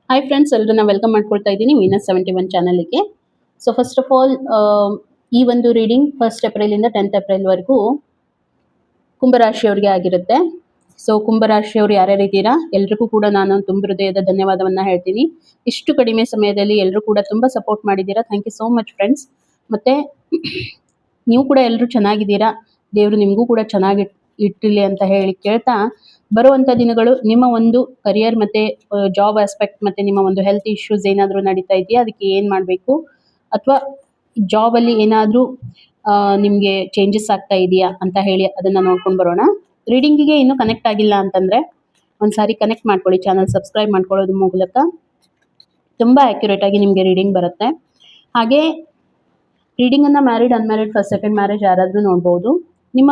Hi friends, ಎಲ್ಲರನ್ನ welcome ಮಾಡ್ಕೊಳ್ತಾ ಇದ್ದೀನಿ ವೀನಸ್ 71 ಚಾನಲ್ಗೆ. ಸೊ ಫಸ್ಟ್ ಆಫ್ ಆಲ್, ಈ ಒಂದು ರೀಡಿಂಗ್ 1 ಏಪ್ರಿಲಿಂದ 10th ಏಪ್ರಿಲ್ ವರೆಗೂ ಕುಂಭರಾಶಿಯವರಿಗೆ ಆಗಿರುತ್ತೆ. ಸೊ ಕುಂಭರಾಶಿಯವರು ಯಾರ್ಯಾರು ಇದ್ದೀರಾ ಎಲ್ರಿಗೂ ಕೂಡ ನಾನು ತುಂಬ ಹೃದಯದ ಧನ್ಯವಾದವನ್ನ ಹೇಳ್ತೀನಿ. ಇಷ್ಟು ಕಡಿಮೆ ಸಮಯದಲ್ಲಿ ಎಲ್ಲರೂ ಕೂಡ ತುಂಬ ಸಪೋರ್ಟ್ ಮಾಡಿದ್ದೀರಾ. Thank you so much friends. ಮತ್ತೆ ನೀವು ಕೂಡ ಎಲ್ಲರೂ ಚೆನ್ನಾಗಿದ್ದೀರಾ, ದೇವರು ನಿಮಗೂ ಕೂಡ ಚೆನ್ನಾಗಿ ಇಟ್ಟಿರಲಿ ಅಂತ ಹೇಳಿ ಕೇಳ್ತಾ, ಬರುವಂಥ ದಿನಗಳು ನಿಮ್ಮ ಒಂದು ಕರಿಯರ್ ಮತ್ತು ಜಾಬ್ ಆಸ್ಪೆಕ್ಟ್ ಮತ್ತು ನಿಮ್ಮ ಒಂದು ಹೆಲ್ತ್ ಇಶ್ಯೂಸ್ ಏನಾದರೂ ನಡೀತಾ ಇದೆಯಾ, ಅದಕ್ಕೆ ಏನು ಮಾಡಬೇಕು, ಅಥವಾ ಜಾಬಲ್ಲಿ ಏನಾದರೂ ನಿಮಗೆ ಚೇಂಜಸ್ ಆಗ್ತಾ ಇದೆಯಾ ಅಂತ ಹೇಳಿ ಅದನ್ನು ನೋಡ್ಕೊಂಡು ಬರೋಣ. ರೀಡಿಂಗಿಗೆ ಇನ್ನೂ ಕನೆಕ್ಟ್ ಆಗಿಲ್ಲ ಅಂತಂದರೆ ಒಂದು ಸಾರಿ ಕನೆಕ್ಟ್ ಮಾಡ್ಕೊಳ್ಳಿ, ಚಾನಲ್ ಸಬ್ಸ್ಕ್ರೈಬ್ ಮಾಡ್ಕೊಳ್ಳೋದ್ರ ಮೂಲಕ ತುಂಬ ಆ್ಯಕ್ಯುರೇಟಾಗಿ ನಿಮಗೆ ರೀಡಿಂಗ್ ಬರುತ್ತೆ. ಹಾಗೆ ರೀಡಿಂಗನ್ನು married, unmarried, first second marriage ಯಾರಾದರೂ ನೋಡ್ಬೋದು. ನಿಮ್ಮ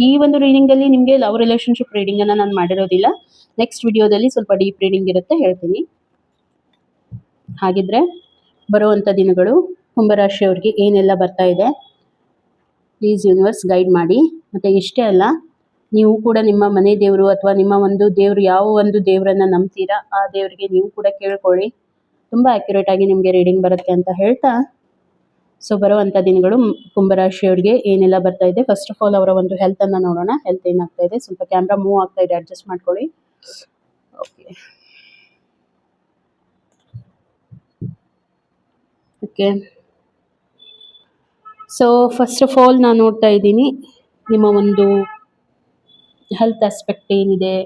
ಈ ಒಂದು ರೀಡಿಂಗಲ್ಲಿ ನಿಮಗೆ ಲವ್ ರಿಲೇಷನ್ಶಿಪ್ ರೀಡಿಂಗನ್ನು ನಾನು ಮಾಡಿರೋದಿಲ್ಲ. ನೆಕ್ಸ್ಟ್ ವಿಡಿಯೋದಲ್ಲಿ ಸ್ವಲ್ಪ ಡೀಪ್ ರೀಡಿಂಗ್ ಇರುತ್ತೆ, ಹೇಳ್ತೀನಿ. ಹಾಗಿದ್ರೆ ಬರುವಂಥ ದಿನಗಳು ಕುಂಭರಾಶಿಯವ್ರಿಗೆ ಏನೆಲ್ಲ ಬರ್ತಾ ಇದೆ ಪ್ಲೀಸ್ ಯೂನಿವರ್ಸ್ ಗೈಡ್ ಮಾಡಿ. ಮತ್ತು ಇಷ್ಟೇ ಅಲ್ಲ, ನೀವು ಕೂಡ ನಿಮ್ಮ ಮನೆ ದೇವರು ಅಥವಾ ನಿಮ್ಮ ಒಂದು ದೇವರು ಯಾವ ಒಂದು ದೇವರನ್ನು ನಂಬ್ತೀರಾ ಆ ದೇವರಿಗೆ ನೀವು ಕೂಡ ಕೇಳ್ಕೊಳ್ಳಿ. ತುಂಬ ಆ್ಯಕ್ಯುರೇಟಾಗಿ ನಿಮಗೆ ರೀಡಿಂಗ್ ಬರುತ್ತೆ ಅಂತ ಹೇಳ್ತಾ, ಸೊ ಬರುವಂಥ ದಿನಗಳು ಕುಂಭರಾಶಿಯವರಿಗೆ ಏನೆಲ್ಲ ಬರ್ತಾ ಇದೆ. ಫಸ್ಟ್ ಆಫ್ ಆಲ್ ಅವರ ಒಂದು ಹೆಲ್ತನ್ನು ನೋಡೋಣ. ಹೆಲ್ತ್ ಏನಾಗ್ತಾ ಇದೆ, ಸ್ವಲ್ಪ ಕ್ಯಾಮ್ರಾ ಮೂವ್ ಆಗ್ತಾ ಇದೆ, ಅಡ್ಜಸ್ಟ್ ಮಾಡ್ಕೊಳ್ಳಿ. Okay. So first of all ನಾನು ನೋಡ್ತಾ ಇದ್ದೀನಿ ನಿಮ್ಮ ಒಂದು ಹೆಲ್ತ್ ಆಸ್ಪೆಕ್ಟ್ ಏನಿದೆ.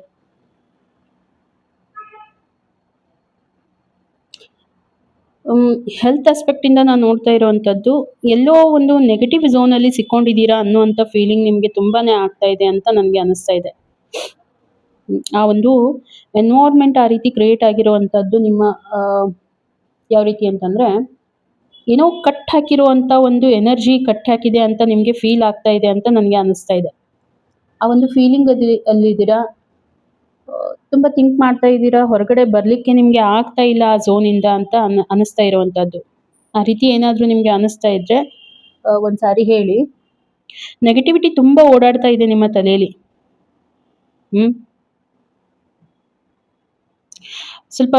ಹೆಲ್ತ್ ಆಸ್ಪೆಕ್ಟಿಂದ ನಾನು ನೋಡ್ತಾ ಇರೋವಂಥದ್ದು, ಎಲ್ಲೋ ಒಂದು ನೆಗೆಟಿವ್ ಝೋನಲ್ಲಿ ಸಿಕ್ಕೊಂಡಿದ್ದೀರಾ ಅನ್ನುವಂಥ ಫೀಲಿಂಗ್ ನಿಮಗೆ ತುಂಬಾ ಆಗ್ತಾ ಇದೆ ಅಂತ ನನಗೆ ಅನ್ನಿಸ್ತಾ ಇದೆ. ಆ ಒಂದು ಎನ್ವೈರ್ಮೆಂಟ್ ಆ ರೀತಿ ಕ್ರಿಯೇಟ್ ಆಗಿರುವಂಥದ್ದು ನಿಮ್ಮ ಯಾವ ರೀತಿ ಅಂತಂದರೆ, ಏನೋ ಕಟ್ ಹಾಕಿರುವಂಥ ಒಂದು ಎನರ್ಜಿ ಕಟ್ ಹಾಕಿದೆ ಅಂತ ನಿಮಗೆ ಫೀಲ್ ಆಗ್ತಾ ಇದೆ ಅಂತ ನನಗೆ ಅನ್ನಿಸ್ತಾ ಇದೆ. ಆ ಒಂದು ಫೀಲಿಂಗ್ ಅಲ್ಲಿದ್ದೀರಾ, ತುಂಬ ಥಿಂಕ್ ಮಾಡ್ತಾ ಇದ್ದೀರಾ, ಹೊರಗಡೆ ಬರಲಿಕ್ಕೆ ನಿಮಗೆ ಆಗ್ತಾ ಇಲ್ಲ ಆ ಝೋನಿಂದ ಅಂತ ಅನ್ನಿಸ್ತಾ ಇರುವಂಥದ್ದು. ಆ ರೀತಿ ಏನಾದರೂ ನಿಮಗೆ ಅನ್ನಿಸ್ತಾ ಇದ್ದರೆ ಒಂದು ಸಾರಿ ಹೇಳಿ. ನೆಗೆಟಿವಿಟಿ ತುಂಬ ಓಡಾಡ್ತಾ ಇದೆ ನಿಮ್ಮ ತಲೆಯಲ್ಲಿ. ಸ್ವಲ್ಪ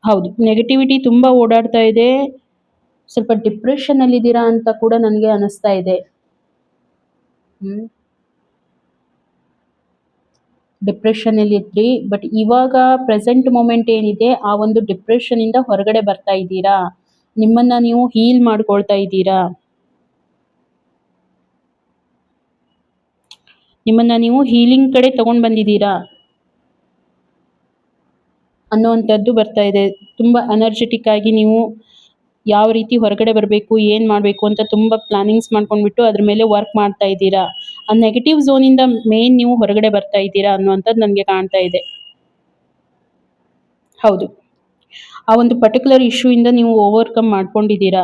ಹೌದು, ನೆಗೆಟಿವಿಟಿ ತುಂಬ ಓಡಾಡ್ತಾ ಇದೆ. ಸ್ವಲ್ಪ ಡಿಪ್ರೆಷನ್ನಲ್ಲಿದ್ದೀರಾ ಅಂತ ಕೂಡ ನನಗೆ ಅನ್ನಿಸ್ತಾ ಇದೆ. ಡಿಪ್ರೆಷನಲ್ಲಿ ಇದ್ರಿ, ಬಟ್ ಇವಾಗ ಪ್ರೆಸೆಂಟ್ ಮೂಮೆಂಟ್ ಏನಿದೆ ಆ ಒಂದು ಡಿಪ್ರೆಷನಿಂದ ಹೊರಗಡೆ ಬರ್ತಾ ಇದ್ದೀರಾ. ನಿಮ್ಮನ್ನು ನೀವು ಹೀಲ್ ಮಾಡ್ಕೊಳ್ತಾ ಇದ್ದೀರಾ. ನಿಮ್ಮನ್ನು ನೀವು ಹೀಲಿಂಗ್ ಕಡೆ ತಗೊಂಡು ಬಂದಿದ್ದೀರಾ ಅನ್ನುವಂಥದ್ದು ಬರ್ತಾ ಇದೆ. ತುಂಬ ಎನರ್ಜೆಟಿಕ್ ಆಗಿ ನೀವು ಯಾವ ರೀತಿ ಹೊರಗಡೆ ಬರಬೇಕು, ಏನು ಮಾಡಬೇಕು ಅಂತ ತುಂಬ ಪ್ಲಾನಿಂಗ್ಸ್ ಮಾಡ್ಕೊಂಡ್ಬಿಟ್ಟು ಅದ್ರ ಮೇಲೆ ವರ್ಕ್ ಮಾಡ್ತಾ ಇದ್ದೀರಾ. ಆ ನೆಗೆಟಿವ್ ಝೋನಿಂದ ಮೇನ್ ನೀವು ಹೊರಗಡೆ ಬರ್ತಾ ಇದ್ದೀರಾ ಅನ್ನುವಂಥದ್ದು ನನಗೆ ಕಾಣ್ತಾ ಇದೆ. ಹೌದು, ಆ ಒಂದು ಪರ್ಟಿಕ್ಯುಲರ್ ಇಶ್ಯೂಯಿಂದ ನೀವು ಓವರ್ಕಮ್ ಮಾಡ್ಕೊಂಡಿದ್ದೀರಾ.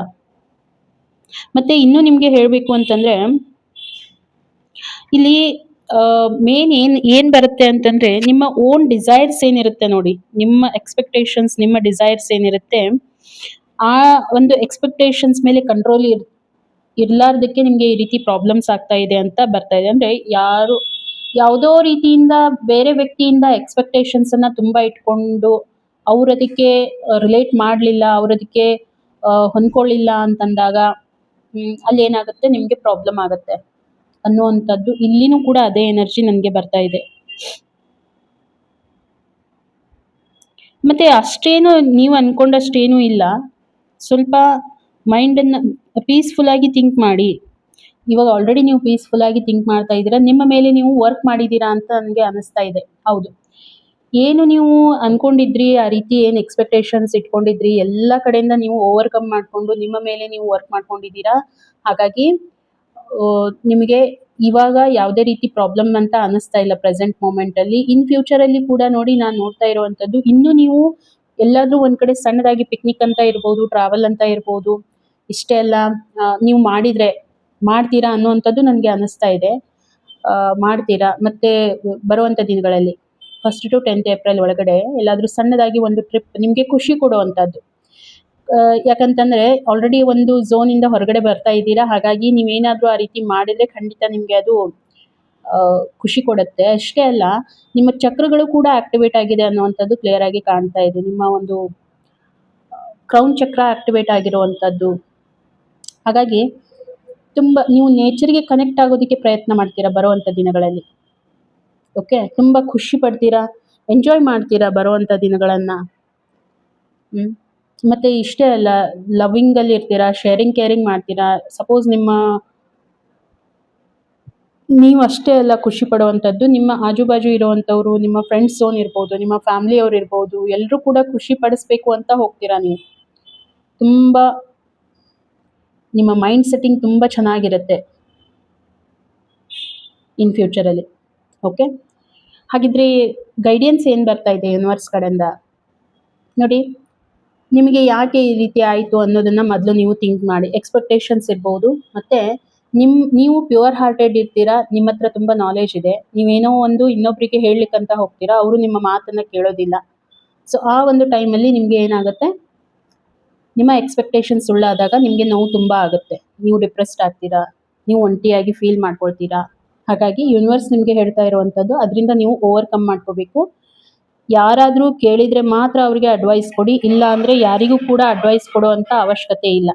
ಮತ್ತು ಇನ್ನೂ ನಿಮಗೆ ಹೇಳಬೇಕು ಅಂತಂದರೆ, ಇಲ್ಲಿ ಮೇನ್ ಏನು ಬರುತ್ತೆ ಅಂತಂದರೆ, ನಿಮ್ಮ ಓನ್ ಡಿಸೈರ್ಸ್ ಏನಿರುತ್ತೆ ನೋಡಿ, ನಿಮ್ಮ ಎಕ್ಸ್ಪೆಕ್ಟೇಷನ್ಸ್, ನಿಮ್ಮ ಡಿಸೈರ್ಸ್ ಏನಿರುತ್ತೆ, ಆ ಒಂದು ಎಕ್ಸ್ಪೆಕ್ಟೇಷನ್ಸ್ ಮೇಲೆ ಕಂಟ್ರೋಲ್ ಇರಲಾರ್ದಕ್ಕೆ ನಿಮಗೆ ಈ ರೀತಿ ಪ್ರಾಬ್ಲಮ್ಸ್ ಆಗ್ತಾ ಇದೆ ಅಂತ ಬರ್ತಾ ಇದೆ. ಅಂದರೆ ಯಾವುದೋ ರೀತಿಯಿಂದ ಬೇರೆ ವ್ಯಕ್ತಿಯಿಂದ ಎಕ್ಸ್ಪೆಕ್ಟೇಷನ್ಸನ್ನು ತುಂಬ ಇಟ್ಕೊಂಡು ಅವರದಕ್ಕೆ ರಿಲೇಟ್ ಮಾಡಲಿಲ್ಲ, ಅವರದಕ್ಕೆ ಹೊಂದ್ಕೊಳ್ಳಿಲ್ಲ ಅಂತಂದಾಗ ಅಲ್ಲಿ ಏನಾಗುತ್ತೆ, ನಿಮಗೆ ಪ್ರಾಬ್ಲಮ್ ಆಗುತ್ತೆ ಅನ್ನುವಂಥದ್ದು ಇಲ್ಲಿನೂ ಕೂಡ ಅದೇ ಎನರ್ಜಿ ನನಗೆ ಬರ್ತಾ ಇದೆ. ಮತ್ತು ಅಷ್ಟೇನು ನೀವು ಅಂದ್ಕೊಂಡಷ್ಟೇನೂ ಇಲ್ಲ. ಸ್ವಲ್ಪ ಮೈಂಡನ್ನು ಪೀಸ್ಫುಲ್ಲಾಗಿ ಥಿಂಕ್ ಮಾಡಿ. ಇವಾಗ ಆಲ್ರೆಡಿ ನೀವು ಪೀಸ್ಫುಲ್ಲಾಗಿ ಥಿಂಕ್ ಮಾಡ್ತಾ ಇದ್ದೀರಾ, ನಿಮ್ಮ ಮೇಲೆ ನೀವು ವರ್ಕ್ ಮಾಡಿದ್ದೀರಾ ಅಂತ ನನಗೆ ಅನ್ನಿಸ್ತಾ ಇದೆ. ಹೌದು, ಏನು ನೀವು ಅಂದ್ಕೊಂಡಿದ್ರಿ, ಆ ರೀತಿ ಏನು ಎಕ್ಸ್ಪೆಕ್ಟೇಷನ್ಸ್ ಇಟ್ಕೊಂಡಿದ್ರಿ, ಎಲ್ಲ ಕಡೆಯಿಂದ ನೀವು ಓವರ್ಕಮ್ ಮಾಡಿಕೊಂಡು ನಿಮ್ಮ ಮೇಲೆ ನೀವು ವರ್ಕ್ ಮಾಡ್ಕೊಂಡಿದ್ದೀರಾ. ಹಾಗಾಗಿ ನಿಮಗೆ ಇವಾಗ ಯಾವುದೇ ರೀತಿ ಪ್ರಾಬ್ಲಮ್ ಅಂತ ಅನ್ನಿಸ್ತಾ ಇಲ್ಲ ಪ್ರೆಸೆಂಟ್ ಮೂಮೆಂಟಲ್ಲಿ. ಇನ್ ಫ್ಯೂಚರಲ್ಲಿ ಕೂಡ ನೋಡಿ, ನಾನು ನೋಡ್ತಾ ಇರುವಂಥದ್ದು, ಇನ್ನೂ ನೀವು ಎಲ್ಲಾದರೂ ಒಂದು ಕಡೆ ಸಣ್ಣದಾಗಿ ಪಿಕ್ನಿಕ್ ಅಂತ ಇರ್ಬೋದು, ಟ್ರಾವೆಲ್ ಅಂತ ಇರ್ಬೋದು, ಇಷ್ಟೇ ಎಲ್ಲ ನೀವು ಮಾಡ್ತೀರಾ ಅನ್ನುವಂಥದ್ದು ನನಗೆ ಅನ್ನಿಸ್ತಾ ಇದೆ. ಮಾಡ್ತೀರಾ. ಮತ್ತು ಬರುವಂಥ ದಿನಗಳಲ್ಲಿ 1 to 10th ಏಪ್ರಿಲ್ ಒಳಗಡೆ ಎಲ್ಲಾದರೂ ಸಣ್ಣದಾಗಿ ಒಂದು ಟ್ರಿಪ್ ನಿಮಗೆ ಖುಷಿ ಕೊಡುವಂಥದ್ದು. ಯಾಕಂತಂದರೆ ಆಲ್ರೆಡಿ ಒಂದು ಝೋನಿಂದ ಹೊರಗಡೆ ಬರ್ತಾ ಇದ್ದೀರಾ. ಹಾಗಾಗಿ ನೀವೇನಾದರೂ ಆ ರೀತಿ ಮಾಡಿದರೆ ಖಂಡಿತ ನಿಮಗೆ ಅದು ಖುಷಿ ಕೊಡುತ್ತೆ. ಅಷ್ಟೇ ಅಲ್ಲ, ನಿಮ್ಮ ಚಕ್ರಗಳು ಕೂಡ ಆಕ್ಟಿವೇಟ್ ಆಗಿದೆ ಅನ್ನುವಂಥದ್ದು ಕ್ಲಿಯರ್ ಆಗಿ ಕಾಣ್ತಾ ಇದೆ. ನಿಮ್ಮ ಒಂದು ಕ್ರೌನ್ ಚಕ್ರ ಆಕ್ಟಿವೇಟ್ ಆಗಿರುವಂಥದ್ದು. ಹಾಗಾಗಿ ತುಂಬ ನೀವು ನೇಚರ್ಗೆ ಕನೆಕ್ಟ್ ಆಗೋದಕ್ಕೆ ಪ್ರಯತ್ನ ಮಾಡ್ತೀರಾ ಬರುವಂಥ ದಿನಗಳಲ್ಲಿ. ಓಕೆ, ತುಂಬ ಖುಷಿ ಪಡ್ತೀರಾ, ಎಂಜಾಯ್ ಮಾಡ್ತೀರಾ ಬರುವಂಥ ದಿನಗಳನ್ನು. ಮತ್ತು ಇಷ್ಟೇ ಅಲ್ಲ, ಲವಿಂಗಲ್ಲಿ ಇರ್ತೀರಾ, ಶೇರಿಂಗ್ ಕೇರಿಂಗ್ ಮಾಡ್ತೀರಾ. ಸಪೋಸ್ ನೀವು ಅಷ್ಟೇ ಅಲ್ಲ ಖುಷಿ ಪಡುವಂಥದ್ದು, ನಿಮ್ಮ ಆಜುಬಾಜು ಇರುವಂಥವ್ರು, ನಿಮ್ಮ ಫ್ರೆಂಡ್ಸ್ ಝೋನ್ ಇರ್ಬೋದು, ನಿಮ್ಮ ಫ್ಯಾಮಿಲಿಯವ್ರು ಇರ್ಬೋದು, ಎಲ್ಲರೂ ಕೂಡ ಖುಷಿ ಪಡಿಸ್ಬೇಕು ಅಂತ ಹೋಗ್ತೀರಾ ನೀವು. ತುಂಬ ನಿಮ್ಮ ಮೈಂಡ್ ಸೆಟ್ಟಿಂಗ್ ತುಂಬ ಚೆನ್ನಾಗಿರುತ್ತೆ ಇನ್ ಫ್ಯೂಚರಲ್ಲಿ. ಓಕೆ, ಹಾಗಿದ್ರೆ ಗೈಡೆನ್ಸ್ ಏನು ಬರ್ತಾ ಇದೆ ಯೂನಿವರ್ಸ್ ಕಡೆಯಿಂದ ನೋಡಿ. ನಿಮಗೆ ಯಾಕೆ ಈ ರೀತಿ ಆಯಿತು ಅನ್ನೋದನ್ನು ಮೊದಲು ನೀವು ಥಿಂಕ್ ಮಾಡಿ. ಎಕ್ಸ್ಪೆಕ್ಟೇಷನ್ಸ್ ಇರ್ಬೋದು, ಮತ್ತು ನೀವು ಪ್ಯೂರ್ ಹಾರ್ಟೆಡ್ ಇರ್ತೀರಾ, ನಿಮ್ಮ ಹತ್ರ ತುಂಬ ನಾಲೆಜ್ ಇದೆ, ನೀವೇನೋ ಒಂದು ಇನ್ನೊಬ್ಬರಿಗೆ ಹೇಳಲಿಕ್ಕಂತ ಹೋಗ್ತೀರಾ, ಅವರು ನಿಮ್ಮ ಮಾತನ್ನು ಕೇಳೋದಿಲ್ಲ. ಸೊ ಆ ಒಂದು ಟೈಮಲ್ಲಿ ನಿಮಗೆ ಏನಾಗುತ್ತೆ, ನಿಮ್ಮ ಎಕ್ಸ್ಪೆಕ್ಟೇಷನ್ಸ್ ಸುಳ್ಳಾದಾಗ ನಿಮಗೆ ನೋವು ತುಂಬ ಆಗುತ್ತೆ, ನೀವು ಡಿಪ್ರೆಸ್ಡ್ ಆಗ್ತೀರಾ, ನೀವು ಒಂಟಿಯಾಗಿ ಫೀಲ್ ಮಾಡ್ಕೊಳ್ತೀರಾ. ಹಾಗಾಗಿ ಯೂನಿವರ್ಸ್ ನಿಮಗೆ ಹೇಳ್ತಾ ಇರುವಂಥದ್ದು, ಅದರಿಂದ ನೀವು ಓವರ್ಕಮ್ ಮಾಡ್ಕೋಬೇಕು. ಯಾರಾದರೂ ಕೇಳಿದರೆ ಮಾತ್ರ ಅವರಿಗೆ ಅಡ್ವೈಸ್ ಕೊಡಿ, ಇಲ್ಲ ಅಂದರೆ ಯಾರಿಗೂ ಕೂಡ ಅಡ್ವೈಸ್ ಕೊಡುವಂಥ ಅವಶ್ಯಕತೆ ಇಲ್ಲ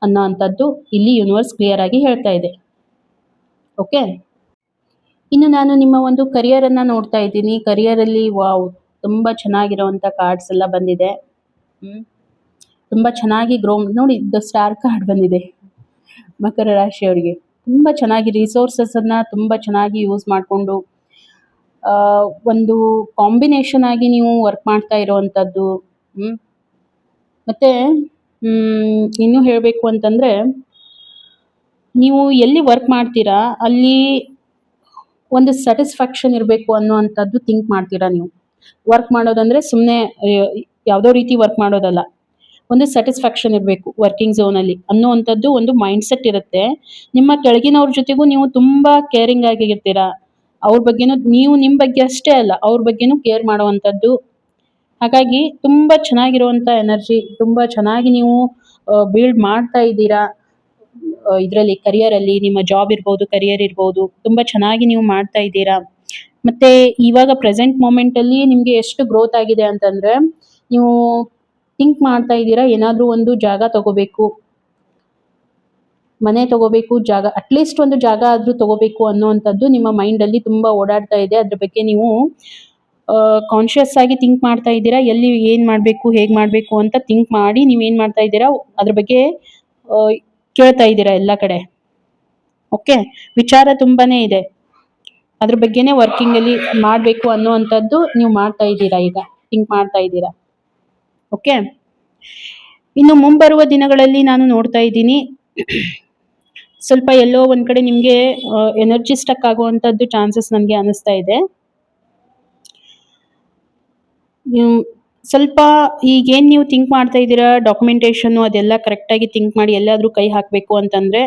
ಅನ್ನೋ ಅಂಥದ್ದು ಇಲ್ಲಿ ಯೂನಿವರ್ಸ್ ಕ್ಲಿಯರ್ ಆಗಿ ಹೇಳ್ತಾ ಇದೆ. ಓಕೆ, ಇನ್ನು ನಾನು ನಿಮ್ಮ ಒಂದು ಕರಿಯರನ್ನು ನೋಡ್ತಾ ಇದ್ದೀನಿ. ಕರಿಯರಲ್ಲಿ ವಾವ್, ತುಂಬ ಚೆನ್ನಾಗಿರೋವಂಥ ಕಾರ್ಡ್ಸ್ ಎಲ್ಲ ಬಂದಿದೆ. ತುಂಬ ಚೆನ್ನಾಗಿ ಗ್ರೋ ನೋಡಿ, ದ ಸ್ಟಾರ್ ಕಾರ್ಡ್ ಬಂದಿದೆ ಮಕರ ರಾಶಿಯವರಿಗೆ. ತುಂಬ ಚೆನ್ನಾಗಿ ರಿಸೋರ್ಸಸನ್ನು ತುಂಬ ಚೆನ್ನಾಗಿ ಯೂಸ್ ಮಾಡಿಕೊಂಡು ಒಂದು ಕಾಂಬಿನೇಷನ್ ಆಗಿ ನೀವು ವರ್ಕ್ ಮಾಡ್ತಾ ಇರೋವಂಥದ್ದು. ಮತ್ತು ಇನ್ನೂ ಹೇಳಬೇಕು ಅಂತಂದರೆ, ನೀವು ಎಲ್ಲಿ ವರ್ಕ್ ಮಾಡ್ತೀರಾ ಅಲ್ಲಿ ಒಂದು ಸ್ಯಾಟಿಸ್ಫ್ಯಾಕ್ಷನ್ ಇರಬೇಕು ಅನ್ನೋವಂಥದ್ದು ಥಿಂಕ್ ಮಾಡ್ತೀರಾ ನೀವು. ವರ್ಕ್ ಮಾಡೋದಂದರೆ ಸುಮ್ಮನೆ ಯಾವುದೋ ರೀತಿ ವರ್ಕ್ ಮಾಡೋದಲ್ಲ, ಒಂದು ಸ್ಯಾಟಿಸ್ಫ್ಯಾಕ್ಷನ್ ಇರಬೇಕು ವರ್ಕಿಂಗ್ ಝೋನಲ್ಲಿ ಅನ್ನೋವಂಥದ್ದು ಒಂದು ಮೈಂಡ್ಸೆಟ್ ಇರುತ್ತೆ. ನಿಮ್ಮ ಕೆಳಗಿನವ್ರ ಜೊತೆಗೂ ನೀವು ತುಂಬ ಕೇರಿಂಗ್ ಆಗಿರ್ತೀರಾ. ಅವ್ರ ಬಗ್ಗೆನೂ ನೀವು ನಿಮ್ಮ ಬಗ್ಗೆ ಅಷ್ಟೇ ಅಲ್ಲ, ಅವ್ರ ಬಗ್ಗೆನೂ ಕೇರ್ ಮಾಡುವಂಥದ್ದು. ಹಾಗಾಗಿ ತುಂಬ ಚೆನ್ನಾಗಿರುವಂಥ ಎನರ್ಜಿ, ತುಂಬ ಚೆನ್ನಾಗಿ ನೀವು ಬಿಲ್ಡ್ ಮಾಡ್ತಾ ಇದ್ದೀರಾ ಇದರಲ್ಲಿ, ಕರಿಯರಲ್ಲಿ. ನಿಮ್ಮ ಜಾಬ್ ಇರ್ಬೋದು, ಕರಿಯರ್ ಇರ್ಬೋದು, ತುಂಬ ಚೆನ್ನಾಗಿ ನೀವು ಮಾಡ್ತಾ ಇದ್ದೀರಾ. ಮತ್ತು ಇವಾಗ ಪ್ರೆಸೆಂಟ್ ಮೂಮೆಂಟಲ್ಲಿ ನಿಮಗೆ ಎಷ್ಟು ಗ್ರೋತ್ ಆಗಿದೆ ಅಂತಂದರೆ, ನೀವು ಥಿಂಕ್ ಮಾಡ್ತಾ ಇದ್ದೀರಾ ಏನಾದರೂ ಒಂದು ಜಾಗ ತಗೋಬೇಕು, ಮನೆ ತಗೋಬೇಕು, ಜಾಗ ಅಟ್ಲೀಸ್ಟ್ ಒಂದು ಜಾಗ ಆದರೂ ತಗೋಬೇಕು ಅನ್ನೋವಂಥದ್ದು ನಿಮ್ಮ ಮೈಂಡಲ್ಲಿ ತುಂಬ ಓಡಾಡ್ತಾ ಇದೆ. ಅದ್ರ ಬಗ್ಗೆ ನೀವು ಕಾನ್ಷಿಯಸ್ ಆಗಿ ಥಿಂಕ್ ಮಾಡ್ತಾ ಇದ್ದೀರಾ. ಎಲ್ಲಿ ಏನು ಮಾಡಬೇಕು, ಹೇಗೆ ಮಾಡಬೇಕು ಅಂತ ಥಿಂಕ್ ಮಾಡಿ ನೀವೇನು ಮಾಡ್ತಾ ಇದ್ದೀರಾ, ಅದ್ರ ಬಗ್ಗೆ ಕೇಳ್ತಾ ಇದ್ದೀರಾ ಎಲ್ಲ ಕಡೆ. ಓಕೆ, ವಿಚಾರ ತುಂಬಾ ಇದೆ, ಅದ್ರ ಬಗ್ಗೆನೇ ವರ್ಕಿಂಗಲ್ಲಿ ಮಾಡಬೇಕು ಅನ್ನೋವಂಥದ್ದು ನೀವು ಮಾಡ್ತಾ ಇದ್ದೀರಾ, ಈಗ ಥಿಂಕ್ ಮಾಡ್ತಾ ಇದ್ದೀರಾ. ಓಕೆ, ಇನ್ನು ಮುಂಬರುವ ದಿನಗಳಲ್ಲಿ ನಾನು ನೋಡ್ತಾ ಇದ್ದೀನಿ ಸ್ವಲ್ಪ ಎಲ್ಲೋ ಒಂದು ಕಡೆ ನಿಮಗೆ ಎನರ್ಜಿ ಸ್ಟಕ್ ಆಗುವಂಥದ್ದು ಚಾನ್ಸಸ್ ನನಗೆ ಅನ್ನಿಸ್ತಾ ಇದೆ. ಸ್ವಲ್ಪ ಈಗೇನು ನೀವು ಥಿಂಕ್ ಮಾಡ್ತಾ ಇದ್ದೀರಾ ಡಾಕ್ಯುಮೆಂಟೇಷನ್ನು ಅದೆಲ್ಲ ಕರೆಕ್ಟಾಗಿ ಥಿಂಕ್ ಮಾಡಿ. ಎಲ್ಲಾದರೂ ಕೈ ಹಾಕಬೇಕು ಅಂತಂದರೆ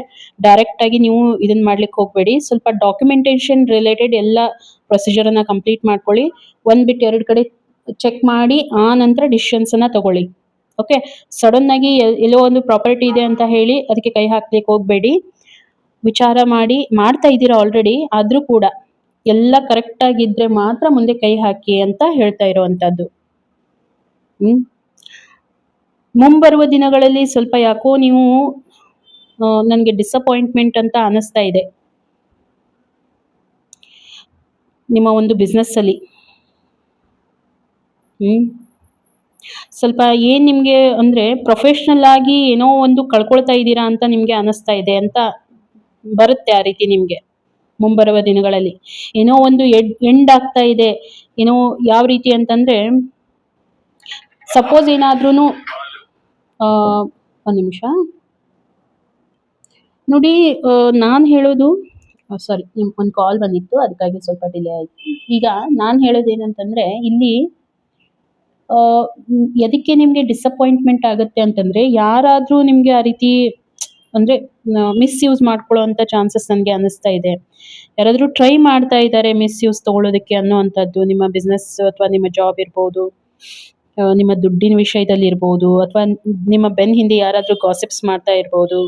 ಡೈರೆಕ್ಟಾಗಿ ನೀವು ಇದನ್ನು ಮಾಡ್ಲಿಕ್ಕೆ ಹೋಗಬೇಡಿ. ಸ್ವಲ್ಪ ಡಾಕ್ಯುಮೆಂಟೇಷನ್ ರಿಲೇಟೆಡ್ ಎಲ್ಲ ಪ್ರೊಸೀಜರನ್ನು ಕಂಪ್ಲೀಟ್ ಮಾಡ್ಕೊಳ್ಳಿ. ಒಂದು ಬಿಟ್ಟು ಎರಡು ಕಡೆ ಚೆಕ್ ಮಾಡಿ ಆ ನಂತರ ಡಿಸಿಷನ್ಸನ್ನು ತಗೊಳ್ಳಿ. ಓಕೆ, ಸಡನ್ನಾಗಿ ಎಲ್ಲೋ ಒಂದು ಪ್ರಾಪರ್ಟಿ ಇದೆ ಅಂತ ಹೇಳಿ ಅದಕ್ಕೆ ಕೈ ಹಾಕ್ಲಿಕ್ಕೆ ಹೋಗಬೇಡಿ. ವಿಚಾರ ಮಾಡಿ, ಮಾಡ್ತಾ ಇದ್ದೀರಾ ಆಲ್ರೆಡಿ, ಆದರೂ ಕೂಡ ಎಲ್ಲ ಕರೆಕ್ಟಾಗಿದ್ದರೆ ಮಾತ್ರ ಮುಂದೆ ಕೈ ಹಾಕಿ ಅಂತ ಹೇಳ್ತಾ ಇರೋವಂಥದ್ದು. ಮುಂಬರುವ ದಿನಗಳಲ್ಲಿ ಸ್ವಲ್ಪ ಯಾಕೋ ನೀವು ನನಗೆ ಡಿಸಪಾಯಿಂಟ್ಮೆಂಟ್ ಅಂತ ಅನ್ನಿಸ್ತಾ ಇದೆ ನಿಮ್ಮ ಒಂದು ಬಿಸ್ನೆಸ್ಸಲ್ಲಿ. ಸ್ವಲ್ಪ ಏನು ನಿಮಗೆ ಅಂದರೆ ಪ್ರೊಫೆಷ್ನಲ್ ಆಗಿ ಏನೋ ಒಂದು ಕಳ್ಕೊಳ್ತಾ ಇದ್ದೀರಾ ಅಂತ ನಿಮಗೆ ಅನ್ನಿಸ್ತಾ ಇದೆ ಅಂತ ಬರುತ್ತೆ ಆ ರೀತಿ ನಿಮಗೆ. ಮುಂಬರುವ ದಿನಗಳಲ್ಲಿ ಏನೋ ಒಂದು ಎಂಡ್ ಆಗ್ತಾ ಇದೆ. ಏನೋ ಯಾವ ರೀತಿ ಅಂತಂದರೆ, ಸಪೋಸ್ ಏನಾದ್ರೂ ಒಂದು ನಿಮಿಷ ನೋಡಿ, ನಾನು ಹೇಳೋದು ಸಾರಿ, ಒಂದು ಕಾಲ್ ಬಂದಿತ್ತು, ಅದಕ್ಕಾಗಿ ಸ್ವಲ್ಪ ಡಿಲೇ ಆಯಿತು. ಈಗ ನಾನು ಹೇಳೋದೇನಂತಂದರೆ, ಇಲ್ಲಿ ಎದಕ್ಕೆ ನಿಮಗೆ ಡಿಸಪಾಯಿಂಟ್ಮೆಂಟ್ ಆಗುತ್ತೆ ಅಂತಂದರೆ, ಯಾರಾದರೂ ನಿಮಗೆ ಆ ರೀತಿ ಅಂದರೆ ಮಿಸ್ಯೂಸ್ ಮಾಡ್ಕೊಳ್ಳೋವಂಥ ಚಾನ್ಸಸ್ ನನಗೆ ಅನ್ನಿಸ್ತಾ ಇದೆ. ಯಾರಾದರೂ ಟ್ರೈ ಮಾಡ್ತಾ ಇದ್ದಾರೆ ಮಿಸ್ಯೂಸ್ ತೊಗೊಳ್ಳೋದಕ್ಕೆ ಅನ್ನೋವಂಥದ್ದು. ನಿಮ್ಮ ಬಿಸ್ನೆಸ್ ಅಥವಾ ನಿಮ್ಮ ಜಾಬ್ ಇರ್ಬೋದು, ನಿಮ್ಮ ದುಡ್ಡಿನ ವಿಷಯದಲ್ಲಿ ಇರ್ಬೋದು, ಅಥವಾ ನಿಮ್ಮ ಬೆನ್ನ ಹಿಂದೆ ಯಾರಾದರೂ ಗಾಸಿಪ್ಸ್ ಮಾಡ್ತಾ ಇರ್ಬೋದು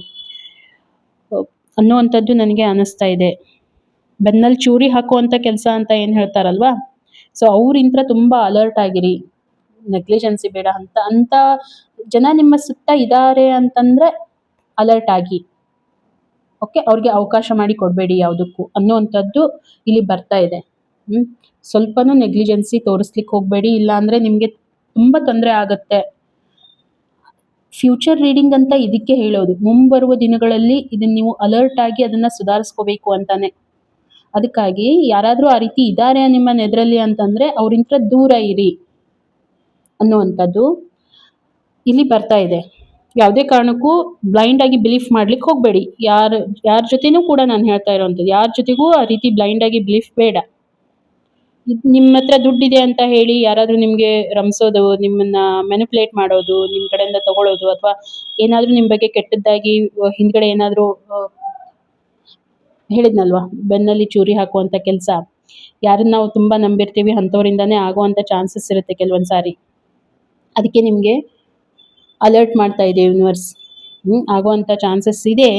ಅನ್ನೋವಂಥದ್ದು ನನಗೆ ಅನ್ನಿಸ್ತಾ ಇದೆ. ಬೆನ್ನಲ್ಲಿ ಚೂರಿ ಹಾಕುವಂಥ ಕೆಲಸ ಅಂತ ಏನು ಹೇಳ್ತಾರಲ್ವಾ, ಸೊ ಅವ್ರಿಂತ ತುಂಬ ಅಲರ್ಟ್ ಆಗಿರಿ. ನೆಗ್ಲಿಜೆನ್ಸಿ ಬೇಡ ಅಂತ ಜನ ನಿಮ್ಮ ಸುತ್ತ ಇದ್ದಾರೆ ಅಂತಂದ್ರೆ ಅಲರ್ಟ್ ಆಗಿ. ಓಕೆ, ಅವ್ರಿಗೆ ಅವಕಾಶ ಮಾಡಿ ಕೊಡಬೇಡಿ ಯಾವುದಕ್ಕೂ ಅನ್ನುವಂಥದ್ದು ಇಲ್ಲಿ ಬರ್ತಾ ಇದೆ. ಸ್ವಲ್ಪನೂ ನೆಗ್ಲಿಜೆನ್ಸಿ ತೋರಿಸ್ಲಿಕ್ಕೆ ಹೋಗಬೇಡಿ, ಇಲ್ಲ ಅಂದರೆ ನಿಮಗೆ ತುಂಬ ತೊಂದರೆ ಆಗುತ್ತೆ. ಫ್ಯೂಚರ್ ರೀಡಿಂಗ್ ಅಂತ ಇದಕ್ಕೆ ಹೇಳೋದು, ಮುಂಬರುವ ದಿನಗಳಲ್ಲಿ ಇದನ್ನು ನೀವು ಅಲರ್ಟ್ ಆಗಿ ಅದನ್ನು ಸುಧಾರಿಸ್ಕೋಬೇಕು ಅಂತಾನೆ. ಅದಕ್ಕಾಗಿ ಯಾರಾದರೂ ಆ ರೀತಿ ಇದ್ದಾರೆ ನಿಮ್ಮ ನೆದರಲ್ಲಿ ಅಂತಂದರೆ ಅವರಿಂದ ದೂರ ಇರಿ ಅನ್ನುವಂಥದ್ದು ಇಲ್ಲಿ ಬರ್ತಾ ಇದೆ. ಯಾವುದೇ ಕಾರಣಕ್ಕೂ ಬ್ಲೈಂಡ್ ಆಗಿ ಬಿಲೀಫ್ ಮಾಡ್ಲಿಕ್ಕೆ ಹೋಗಬೇಡಿ. ಯಾರ ಜೊತೆನೂ ಕೂಡ ನಾನು ಹೇಳ್ತಾ ಇರೋವಂಥದ್ದು, ಯಾರ ಜೊತೆಗೂ ಆ ರೀತಿ ಬ್ಲೈಂಡ್ ಆಗಿ ಬಿಲೀಫ್ ಬೇಡ. ನಿಮ್ಮ ಹತ್ರ ದುಡ್ಡಿದೆ ಅಂತ ಹೇಳಿ ಯಾರಾದರೂ ನಿಮಗೆ ರಂಸೋದು, ನಿಮ್ಮನ್ನ ಮ್ಯಾನಿಪುಲೇಟ್ ಮಾಡೋದು, ನಿಮ್ಮ ಕಡೆಯಿಂದ ತಗೊಳ್ಳೋದು, ಅಥವಾ ಏನಾದರೂ ನಿಮ್ಮ ಬಗ್ಗೆ ಕೆಟ್ಟದ್ದಾಗಿ ಹಿಂದ್ಗಡೆ ಏನಾದರೂ ಹೇಳಿದ್ನಲ್ವಾ ಬೆನ್ನಲ್ಲಿ ಚೂರಿ ಹಾಕುವಂಥ ಕೆಲಸ, ಯಾರನ್ನ ನಾವು ತುಂಬ ನಂಬಿರ್ತೀವಿ ಅಂಥವರಿಂದನೇ ಆಗುವಂಥ ಚಾನ್ಸಸ್ ಇರುತ್ತೆ ಕೆಲವೊಂದು ಸಾರಿ. ಅದಕ್ಕೆ ನಿಮಗೆ ಅಲರ್ಟ್ ಮಾಡ್ತಾ ಇದೆ ಯೂನಿವರ್ಸ್. ಆಗುವಂಥ ಚಾನ್ಸಸ್ ಇದೆ.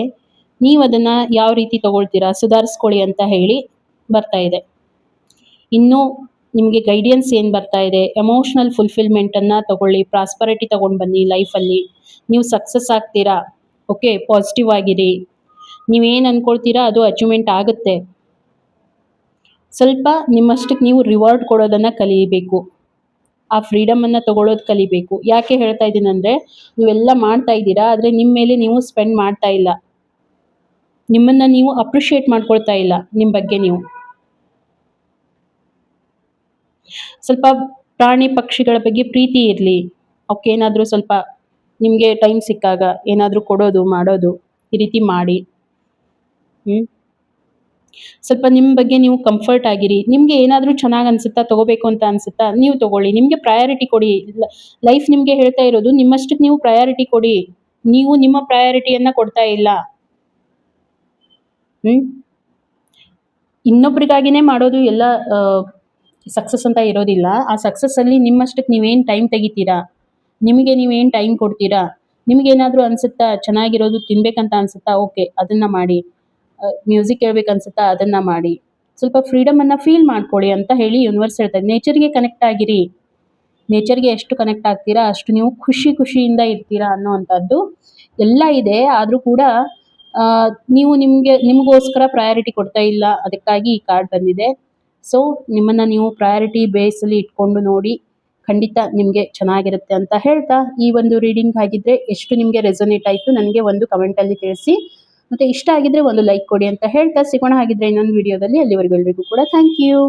ನೀವು ಅದನ್ನು ಯಾವ ರೀತಿ ತಗೊಳ್ತೀರಾ, ಸುಧಾರಿಸ್ಕೊಳ್ಳಿ ಅಂತ ಹೇಳಿ ಬರ್ತಾ ಇದೆ. ಇನ್ನು ನಿಮಗೆ ಗೈಡೆನ್ಸ್ ಏನು ಬರ್ತಾ ಇದೆ, ಎಮೋಷ್ನಲ್ ಫುಲ್ಫಿಲ್ಮೆಂಟನ್ನು ತಗೊಳ್ಳಿ, ಪ್ರಾಸ್ಪರಿಟಿ ತೊಗೊಂಡು ಬನ್ನಿ ಲೈಫಲ್ಲಿ. ನೀವು ಸಕ್ಸಸ್ ಆಗ್ತೀರಾ. ಓಕೆ, ಪಾಸಿಟಿವ್ ಆಗಿರಿ. ನೀವೇನು ಅಂದ್ಕೊಳ್ತೀರಾ ಅದು ಅಚೀವ್ಮೆಂಟ್ ಆಗುತ್ತೆ. ಸ್ವಲ್ಪ ನಿಮ್ಮಷ್ಟಕ್ಕೆ ನೀವು ರಿವಾರ್ಡ್ ಕೊಡೋದನ್ನು ಕಲಿಯಬೇಕು. ಆ ಫ್ರೀಡಮನ್ನು ತಗೊಳ್ಳೋದು ಕಲಿಬೇಕು. ಯಾಕೆ ಹೇಳ್ತಾ ಇದ್ದೀನಿ ಅಂದರೆ, ನೀವೆಲ್ಲ ಮಾಡ್ತಾ ಇದ್ದೀರಾ, ಆದರೆ ನಿಮ್ಮ ಮೇಲೆ ನೀವು ಸ್ಪೆಂಡ್ ಮಾಡ್ತಾ ಇಲ್ಲ. ನಿಮ್ಮನ್ನು ನೀವು ಅಪ್ರಿಷಿಯೇಟ್ ಮಾಡ್ಕೊಳ್ತಾ ಇಲ್ಲ. ನಿಮ್ಮ ಬಗ್ಗೆ ನೀವು ಸ್ವಲ್ಪ ಪ್ರಾಣಿ ಪಕ್ಷಿಗಳ ಬಗ್ಗೆ ಪ್ರೀತಿ ಇರಲಿ. ಅವಕ್ಕೆ ಏನಾದರೂ ಸ್ವಲ್ಪ ನಿಮಗೆ ಟೈಮ್ ಸಿಕ್ಕಾಗ ಏನಾದರೂ ಕೊಡೋದು ಮಾಡೋದು ಈ ರೀತಿ ಮಾಡಿ. ಸ್ವಲ್ಪ ನಿಮ್ಮ ಬಗ್ಗೆ ನೀವು ಕಂಫರ್ಟ್ ಆಗಿರಿ. ನಿಮಗೆ ಏನಾದರೂ ಚೆನ್ನಾಗಿ ಅನಿಸುತ್ತಾ, ತಗೋಬೇಕು ಅಂತ ಅನಿಸುತ್ತಾ, ನೀವು ತಗೊಳ್ಳಿ. ನಿಮಗೆ ಪ್ರಯಾರಿಟಿ ಕೊಡಿ. ಲೈಫ್ ನಿಮಗೆ ಹೇಳ್ತಾ ಇರೋದು, ನಿಮ್ಮಷ್ಟಕ್ಕೆ ನೀವು ಪ್ರಯಾರಿಟಿ ಕೊಡಿ. ನೀವು ನಿಮ್ಮ ಪ್ರಯಾರಿಟಿಯನ್ನು ಕೊಡ್ತಾ ಇಲ್ಲ. ಇನ್ನೊಬ್ರಿಗಾಗಿನೇ ಮಾಡೋದು ಎಲ್ಲ ಸಕ್ಸಸ್ ಅಂತ ಇರೋದಿಲ್ಲ. ಆ ಸಕ್ಸಸ್ಸಲ್ಲಿ ನಿಮ್ಮಷ್ಟಕ್ಕೆ ನೀವೇನು ಟೈಮ್ ತೆಗಿತೀರಾ, ನಿಮಗೆ ನೀವೇನು ಟೈಮ್ ಕೊಡ್ತೀರಾ. ನಿಮಗೇನಾದರೂ ಅನಿಸುತ್ತಾ ಚೆನ್ನಾಗಿರೋದು ತಿನ್ಬೇಕಂತ ಅನಿಸುತ್ತಾ, ಓಕೆ ಅದನ್ನು ಮಾಡಿ. ಮ್ಯೂಸಿಕ್ ಕೇಳಬೇಕನ್ಸುತ್ತಾ ಅದನ್ನು ಮಾಡಿ. ಸ್ವಲ್ಪ ಫ್ರೀಡಮನ್ನು ಫೀಲ್ ಮಾಡ್ಕೊಳ್ಳಿ ಅಂತ ಹೇಳಿ ಯೂನಿವರ್ಸ್ ಹೇಳ್ತಾರೆ. ನೇಚರ್ಗೆ ಕನೆಕ್ಟ್ ಆಗಿರಿ. ನೇಚರ್ಗೆ ಎಷ್ಟು ಕನೆಕ್ಟ್ ಆಗ್ತೀರಾ ಅಷ್ಟು ನೀವು ಖುಷಿಯಿಂದ ಇರ್ತೀರಾ ಅನ್ನೋವಂಥದ್ದು ಎಲ್ಲ ಇದೆ. ಆದರೂ ಕೂಡ ನೀವು ನಿಮಗೋಸ್ಕರ ಪ್ರಯಾರಿಟಿ ಕೊಡ್ತಾ ಇಲ್ಲ. ಅದಕ್ಕಾಗಿ ಈ ಕಾರ್ಡ್ ಬಂದಿದೆ. ಸೊ ನಿಮ್ಮನ್ನು ನೀವು ಪ್ರಯಾರಿಟಿ ಬೇಸಲ್ಲಿ ಇಟ್ಕೊಂಡು ನೋಡಿ, ಖಂಡಿತ ನಿಮಗೆ ಚೆನ್ನಾಗಿರುತ್ತೆ ಅಂತ ಹೇಳ್ತಾ, ಈ ಒಂದು ರೀಡಿಂಗ್ ಆಗಿದ್ದರೆ ಎಷ್ಟು ನಿಮಗೆ ರೆಸೊನೇಟ್ ಆಯಿತು ನನಗೆ ಒಂದು ಕಮೆಂಟಲ್ಲಿ ತಿಳಿಸಿ. ಮತ್ತು ಇಷ್ಟ ಆಗಿದ್ರೆ ಒಂದು ಲೈಕ್ ಕೊಡಿ ಅಂತ ಹೇಳ್ತಾ ಸಿಗೋಣ ಹಾಗಿದ್ರೆ ಇನ್ನೊಂದು ವಿಡಿಯೋದಲ್ಲಿ. ಅಲ್ಲಿವರೆಗೂ ಎಲ್ರಿಗೂ ಕೂಡ ಥ್ಯಾಂಕ್ ಯು.